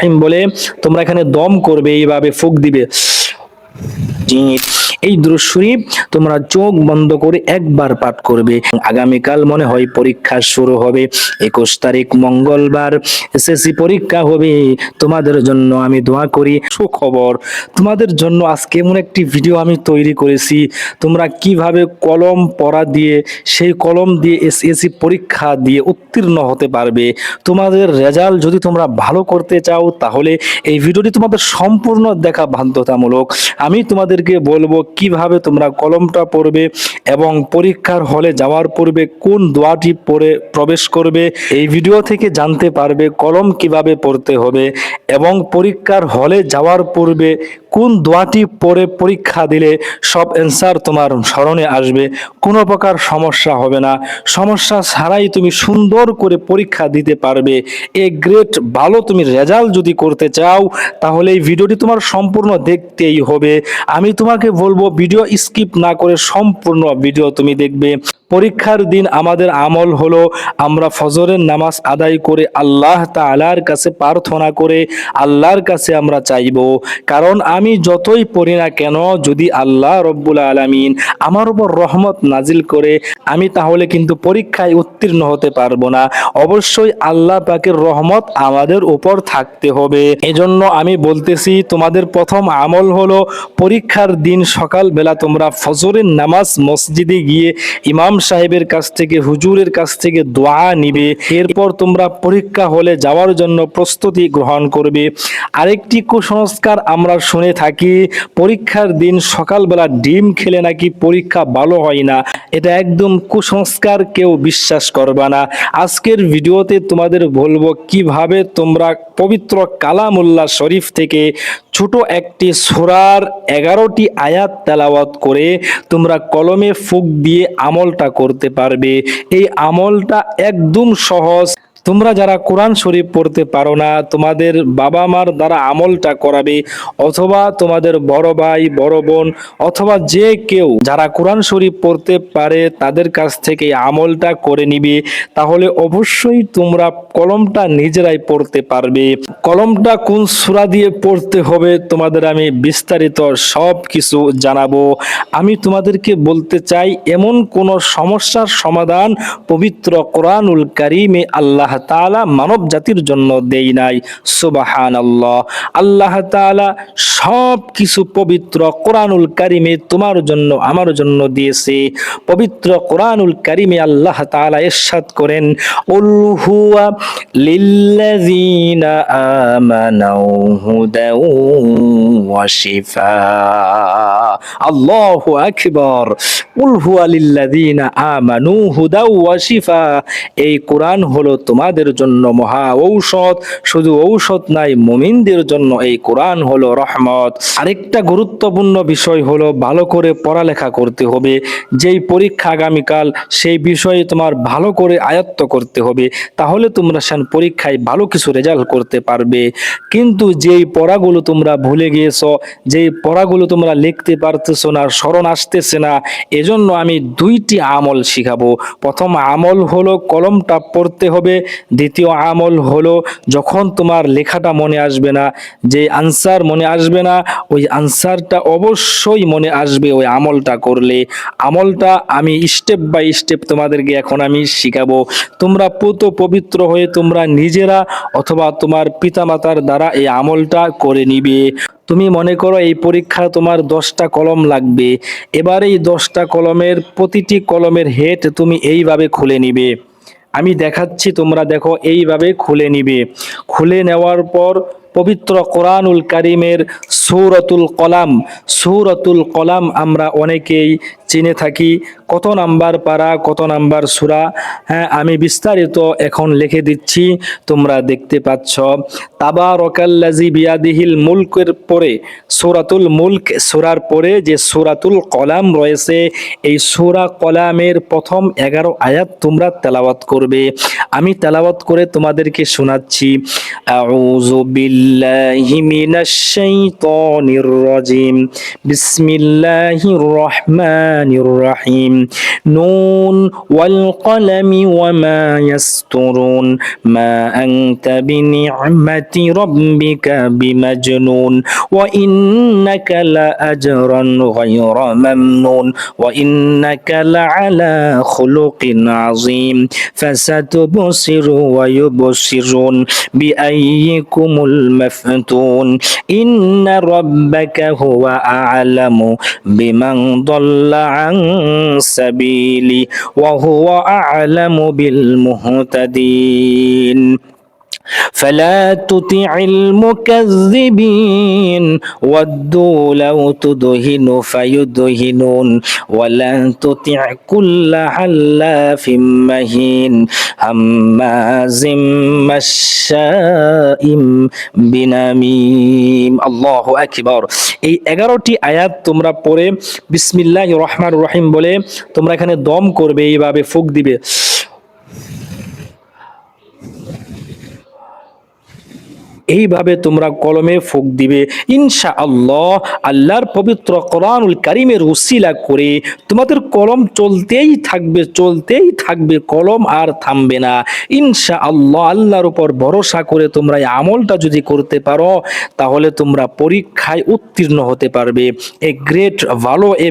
রহিম বলে তোমরা এখানে দম করবে, এইভাবে ফুঁক দিবে। এই দুরূদ শরীফ তোমরা চোখ বন্ধ করে একবার পাঠ করবে। আগামীকাল মনে হয় পরীক্ষা শুরু হবে, 21 তারিখ মঙ্গলবার এসএসসি পরীক্ষা হবে। তোমাদের জন্য আমি দোয়া করি। সুখবর, তোমাদের জন্য আজকে এমন একটি ভিডিও আমি তৈরি করেছি, তোমরা কিভাবে কলম পড়া দিয়ে, সেই কলম দিয়ে এসএসসি পরীক্ষা দিয়ে উত্তীর্ণ হতে পারবে। তোমাদের রেজাল্ট যদি তোমরা ভালো করতে চাও, তাহলে এই ভিডিওটি তোমাদের সম্পূর্ণ দেখা বাধ্যতামূলক। আমি তোমাদেরকে বলবো কিভাবে তোমরা কলমটা পড়বে এবং পরীক্ষার হলে যাওয়ার পূর্বে কোন দোয়াটি পড়ে প্রবেশ করবে। এই ভিডিও থেকে জানতে পারবে কলম কিভাবে পড়তে হবে এবং পরীক্ষার হলে যাওয়ার পূর্বে কোন দোয়াটি পড়ে পরীক্ষা দিলে সব অ্যান্সার তোমার স্মরণে আসবে, কোনো প্রকার সমস্যা হবে না। সমস্যা ছাড়াই তুমি সুন্দর করে পরীক্ষা দিতে পারবে। এ গ্রেড ভালো তুমি রেজাল্ট যদি করতে চাও, তাহলে এই ভিডিওটি তোমার সম্পূর্ণ দেখতেই হবে। আমি তোমাকে বলবো ভিডিও স্কিপ না করে সম্পূর্ণ ভিডিও তুমি দেখবে। পরীক্ষার দিন আমাদের আমল হলো আমরা ফজরের নামাজ আদায় করে আল্লাহ তাআলার কাছে প্রার্থনা করে আল্লাহর কাছে আমরা চাইবো। কারণ আমি যতই পড়ি না কেন, যদি আল্লাহ রব্বুল আলামিন আমার উপর রহমত নাজিল করে, আমি তাহলে কিন্তু পরীক্ষায় উত্তীর্ণ হতে পারবো না। অবশ্যই আল্লাহ পাকের রহমত আমাদের উপর থাকতে হবে। এজন্য আমি বলতেছি, তোমাদের প্রথম আমল হলো পরীক্ষার দিন সকালবেলা তোমরা ফজরের নামাজ মসজিদে গিয়ে ইমাম সাহেবের কাছ থেকে, হুজুরের কাছ থেকে দোয়া নিবে। এরপর তোমরা পরীক্ষা হলে যাওয়ার জন্য প্রস্তুতি গ্রহণ করবে। আরেকটি কুসংস্কার আমরা শুনে থাকি, পরীক্ষার দিন সকালবেলা ডিম খেলে নাকি পরীক্ষা ভালো হয় না। এটা একদম কুসংস্কার, কেউ বিশ্বাস করবা না। আজকের ভিডিওতে তোমাদের বলবো কিভাবে তোমরা পবিত্র কালামুল্লাহ শরীফ থেকে ছোট একটি সূরার 11টি আয়াত তেলাওয়াত করে তোমরা কলমে ফুঁক দিয়ে আমলটা করতে পারবে। এই আমলটা একদম সহজ। তোমরা যারা কোরআন শরীফ পড়তে পারো না, তোমাদের বাবা মার দ্বারা আমলটা করাবে, অথবা তোমাদের বড় ভাই, বড় বোন, অথবা যে কেউ যারা কোরআন শরীফ পড়তে পারে তাদের কাছ থেকে আমলটা করে নিবে। তাহলে অবশ্যই তোমরা কলমটা নিজেরাই পড়তে পারবে। কলমটা কোন সূরা দিয়ে পড়তে হবে তোমাদের আমি বিস্তারিত সব কিছু জানাবো। আমি তোমাদেরকে বলতে চাই, এমন কোন সমস্যার সমাধান পবিত্র কোরআনুল কারীমে আল্লাহ তাআলা মানব জাতির জন্য দেই নাই। সুবহানাল্লাহ। আল্লাহ তাআলা সব কিছু পবিত্র কোরআনুল কারীমে তোমার জন্য, আমার জন্য দিয়েছে। পবিত্র কোরআনুল কারীমে আল্লাহ তাআলা ইরশাদ করেন, উল হুয়া লিল্লাযীনা আমানু হুদাও ওয়া শিফা। আল্লাহু আকবার। উল হুয়া লিল্লাযীনা আমানু হুদাও ওয়া শিফা। এই কোরআন হলো তোমাদের জন্য মহা ঔষধ। শুধু ঔষধ নাই, মুমিনদের জন্য এই কোরআন হলো রহমত। আরেকটা গুরুত্বপূর্ণ বিষয় হলো ভালো করে পড়ালেখা করতে হবে। যেই পরীক্ষা আগামীকাল, সেই বিষয়ে তোমার ভালো করে আয়ত্ত করতে হবে, তাহলে তোমরা পরীক্ষায় ভালো কিছু রেজাল্ট করতে পারবে। কিন্তু যেই পড়াগুলো তোমরা ভুলে গিয়েছো, যেই পড়াগুলো তোমরা লিখতে পারতেছো না, স্মরণ আসতেছে না, এজন্য আমি 2টি আমল শিখাবো। প্রথম আমল হলো কলমটা পড়তে হবে। দ্বিতীয় আমল হলো যখন তোমার লেখাটা মনে আসবে না, যে আনসার মনে আসবে না, ওই আনসারটা অবশ্যই মনে আসবে ওই আমলটা করলে। আমলটা আমি স্টেপ বাই স্টেপ তোমাদেরকে এখন আমি শিখাবো। তোমরা পবিত্র হয়ে তোমরা নিজেরা অথবা তোমার পিতামাতার দ্বারা এই আমলটা করে নিবে। তুমি মনে করো এই পরীক্ষা তোমার 10টা কলম লাগবে। এবার এই 10টা কলমের প্রতিটি কলমের হেড তুমি এইভাবে খুলে নিবে। আমি দেখাচ্ছি, তোমরা দেখো, এইভাবে খুলে নিবে। খুলে নেওয়ার পর পবিত্র কোরআনুল কারীমের সূরাতুল কলাম, সূরাতুল কলাম আমরা অনেকেই চিনে থাকি। কত নাম্বার পারা, কত নাম্বার সূরা, হ্যাঁ আমি বিস্তারিত এখন লিখে দিচ্ছি, তোমরা দেখতে পাচ্ছ। তাবারাকাল্লাযী বিয়াদিহিল মুলকের পরে সূরাতুল মুলক সূরার পরে যে সূরাতুল কলাম রয়েছে, এই সূরা কলামের প্রথম 11 আয়াত তোমরা তেলাওয়াত করবে। আমি তেলাওয়াত করে তোমাদেরকে শোনাচ্ছি। আউযু বিল্লাহি মিনাশ শাইতানির রাজিম। বিসমিল্লাহির রহমানির রহিম। নুন ওয়াল কলামি ওয়া মা ইয়াসতুরুন মা আনতা বিনি'মাতি রাব্বিকা বিমাজনুন ওয়া ইন্নাকা লাআজরান গায়রা মামনুন ওয়া ইন্নাকা লাআলা খুলুকিন আযীম ফাসাতুবসিরু ওয়া ইউবসিরুন বিআইয়িকুমুল মাফতুন ইন্না রাব্বাকা হুয়া আ'লামু বিমান দাল্লা আন সাবিলি ওয়া হুয়া আ'লামু বিল মুহতাদিন فلا تطع المكذبين ودوا لو تدهن فيدهنون ولا تطع كل حلاف مهين هماز مشاء বিনামিম। আল্লাহু আকবার। এই 11টি আয়াত তোমরা পড়ে বিসমিল্লাহির রহমানির রহিম বলে তোমরা এখানে দম করবে, এইভাবে ফুঁক দিবে। এইভাবে তোমরা কলমে ফুঁক দিবে। ইনশাআল্লাহ আল্লাহর পবিত্র কোরআনুল কারীমের উসিলা করে তোমাদের কলম চলতেই থাকবে, কলম আর থামবে না ইনশাআল্লাহ। আল্লাহর উপর ভরসা করে তোমরা এই আমলটা যদি করতে পারো তাহলে তোমরা পরীক্ষায় উত্তীর্ণ হতে পারবে, এ গ্রেট ভালো A+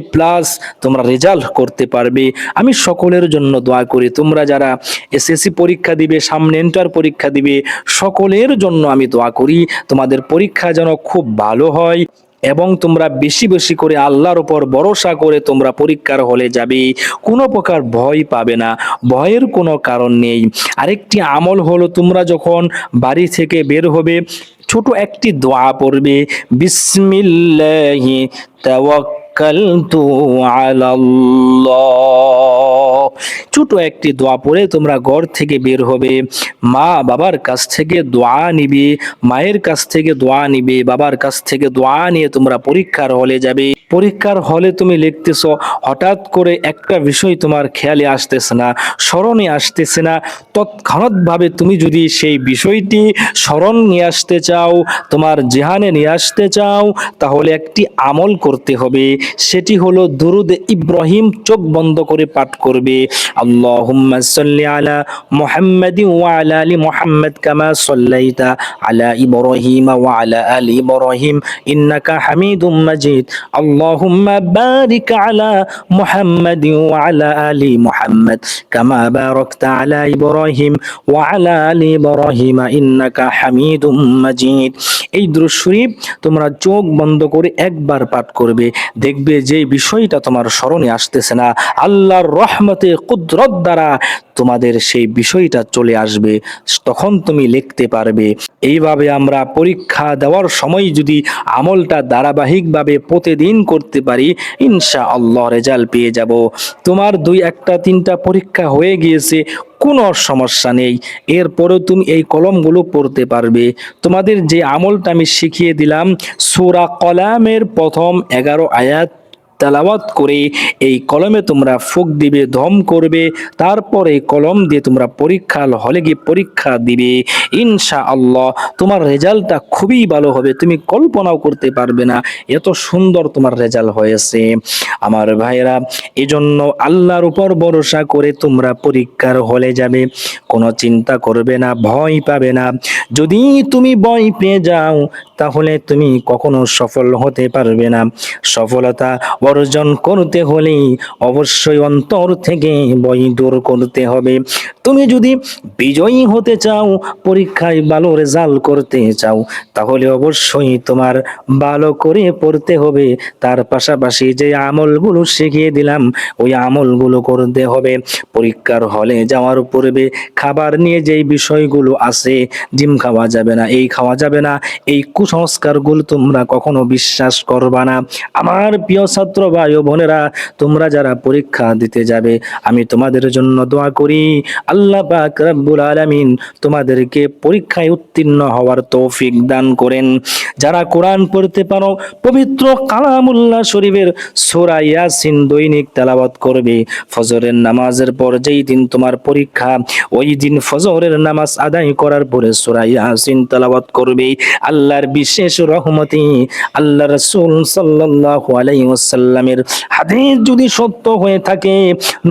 তোমরা রেজাল্ট করতে পারবে। আমি সকলের জন্য দোয়া করি, তোমরা যারা এসএসসি পরীক্ষা দিবে, সামনে ইন্টার পরীক্ষা দিবে, সকলের জন্য আমি দোয়া করি তোমাদের পরীক্ষা যেন খুব ভালো হয় এবং তোমরা বেশি বেশি করে আল্লাহর উপর ভরসা করে তোমরা পরীক্ষার হলে যাবে, কোনো প্রকার ভয় পাবে না, ভয়ের কোনো কারণ নেই। আরেকটি আমল হলো তোমরা যখন বাড়ি থেকে বের হবে ছোট একটি দোয়া পড়বে, বিসমিল্লাহি তাওয়াক্কালতু আলাল্লাহ। ছোট একটি দোয়া পড়ে তোমরা ঘর থেকে বের হবে, মা বাবার কাছ থেকে দোয়া নিবে, মায়ের কাছ থেকে দোয়া নিবে, বাবার কাছ থেকে দোয়া নিয়ে তোমরা পরীক্ষার হলে যাবে। পরীক্ষার হলে তুমি লিখতেছ, হঠাৎ করে একটা বিষয় তোমার খেয়ালে আসতেছে না, স্মরণে আসতেছে না, তৎক্ষণাৎভাবে তুমি যদি সেই বিষয়টি স্মরণ নিয়ে আসতে চাও, তোমার জেহানে নিয়ে আসতে চাও, তাহলে একটি আমল করতে হবে, সেটি হলো দুরুদ ইব্রাহিম চোখ বন্ধ করে পাঠ করবে। আল্লাহুম্মা সাল্লি আলা মুহাম্মাদিন ওয়া আলা আলি মুহাম্মাদ কামা সাল্লাইতা আলা ইব্রাহিম ওয়া আলা আলি ইব্রাহিম ইন্নাকা হামিদুম মাজিদ। আল্লাহুম্মা বারিক আলা মুহাম্মাদিন ওয়া আলা আলি মুহাম্মাদ কামা বারাকতা আলা ইব্রাহিম ওয়া আলা আলি ইব্রাহিম ইন্নাকা হামিদুম মাজিদ। এই দুরূদ শরীফ তোমরা চোখ বন্ধ করে একবার পাঠ করবে, দেখবে যে বিষয়টা তোমার স্মরণে আসতেছে না, আল্লাহর রহমতে কুদরত দ্বারা তোমাদের সেই বিষয়টা চলে আসবে, তখন তুমি লিখতে পারবে। এইভাবে আমরা পরীক্ষা দেওয়ার সময় যদি আমলটা ধারাবাহিকভাবে প্রতিদিন করতে পারি ইনশাআল্লাহ রেজাল্ট পেয়ে যাব। তোমার 2, 1, 3টা পরীক্ষা হয়ে গিয়েছে, কোনো সমস্যা নেই, এরপরেও তুমি এই কলমগুলো পড়তে পারবে। তোমাদের যে আমলটা আমি শিখিয়ে দিলাম, সূরা কলামের প্রথম 11 আয়াত তেলাওয়াত করে এই কলমে তোমরা ফুঁক দিবে, দম করবে, তারপরে কলম দিয়ে তোমরা পরীক্ষা হলে গিয়ে পরীক্ষা দিবে। ইনশাআল্লাহ তোমার রেজাল্টটা খুবই ভালো হবে, তুমি কল্পনাও করতে পারবে না এত সুন্দর তোমার রেজাল্ট হয়েছে। আমার ভাইরা, এজন্য আল্লাহর উপর ভরসা করে তোমরা পরীক্ষার হলে যাবে, কোনো চিন্তা করবে না, ভয় পাবে না। যদি তুমি ভয় পেয়ে যাও তাহলে তুমি কখনো সফল হতে পারবে না। সফলতা অর্জন করতে হলে অবশ্যই অন্তর থেকে ভয় দূর করতে হবে। তুমি যদি বিজয়ী হতে চাও, পরীক্ষায় ভালো রেজাল্ট করতে চাও, তাহলে অবশ্যই তোমার ভালো করে পড়তে হবে, তার পাশাপাশি যে আমলগুলো শিখিয়ে দিলাম ওই আমলগুলো করতে হবে। পরীক্ষার হলে যাওয়ার পূর্বে খাবার নিয়ে যেই বিষয়গুলো আছে, ডিম খাওয়া যাবে না, এই খাওয়া যাবে না, এই কুসংস্কারগুলো তোমরা কখনো বিশ্বাস করবা না। আমার প্রিয় ছাত্র ভাই ও বোনেরা, তোমরা যারা পরীক্ষা দিতে যাবে, আমি তোমাদের জন্য দোয়া করি আল্লাহ পাক রব্বুল আলামিন তোমাদেরকে পরীক্ষায় উত্তীর্ণ হওয়ার তৌফিক দান করেন। যারা কোরআন পড়তে পারো, পবিত্র কালামুল্লাহ শরীফের সূরা ইয়াসিন দৈনিক তেলাওয়াত করবে। ফজরের নামাজের পর যেই দিন তোমার পরীক্ষা, ওই দিন ফজরের নামাজ আদায় করার পরে সূরা ইয়াসিন তেলাওয়াত করবে। আল্লাহর বিশেষ রহমতে আল্লাহ রাসূল সাল্লাল্লাহু আলাইহি ওয়াসাল্লামের হাদিস যদি সত্য হয়ে থাকে,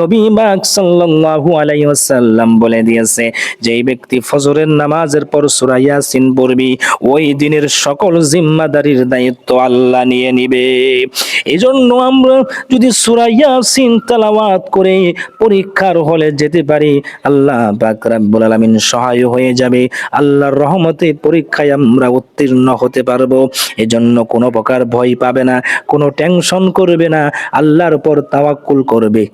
নবী পাক সাল্লাল্লাহু আলাইহি ওয়াসাল্লাম বলে দিয়েছে, যেই ব্যক্তি ফজরের নামাজের পর সূরা ইয়াসিন পড়বে, ওই দিনের সকল জিম্মাদারির দায়িত্ব আল্লাহ নিয়ে নিবে। এজন্য আমরা যদি সূরা ইয়াসিন তেলাওয়াত করে পরীক্ষার হলে যেতে পারি, আল্লাহ পাক রব্বুল আলামিন সহায় হয়ে যাবে। আল্লাহর রহমতে পরীক্ষায় আমরা উত্তীর্ণ হতে পারবো। এজন্য কোনো প্রকার ভয় পাবে না, কোনো টেনশন করবে না, আল্লাহর উপর তাওয়াক্কুল করবে।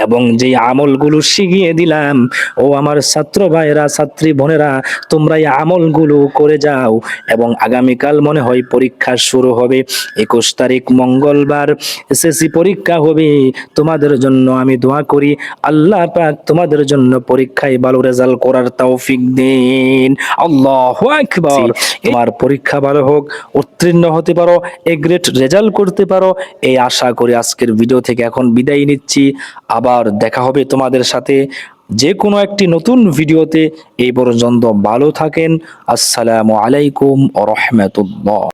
এবং যে আমলগুলো শিখিয়ে দিলাম, ও আমার ছাত্র ভাইরা, ছাত্রী বোনেরা, তোমরা এই আমলগুলো করে যাও। এবং আগামীকাল মনে হয় পরীক্ষা শুরু হবে, 21 তারিখ মঙ্গলবার এসএসসি পরীক্ষা হবে। তোমাদের জন্য আমি দোয়া করি আল্লাহ পাক তোমাদের জন্য পরীক্ষায় ভালো রেজাল্ট করার তৌফিক দিন। আল্লাহু আকবার। তোমার পরীক্ষা ভালো হোক, উত্তীর্ণ হতে পারো, এ গ্রেড রেজাল্ট করতে পারো, এই আশা করি আজকের ভিডিও থেকে এখন বিদায় নিচ্ছি। আবার দেখা হবে তোমাদের সাথে যে কোনো একটি নতুন ভিডিওতে। এই পর্যন্ত ভালো থাকেন। আসসালামু আলাইকুম ওয়া রাহমাতুল্লাহ।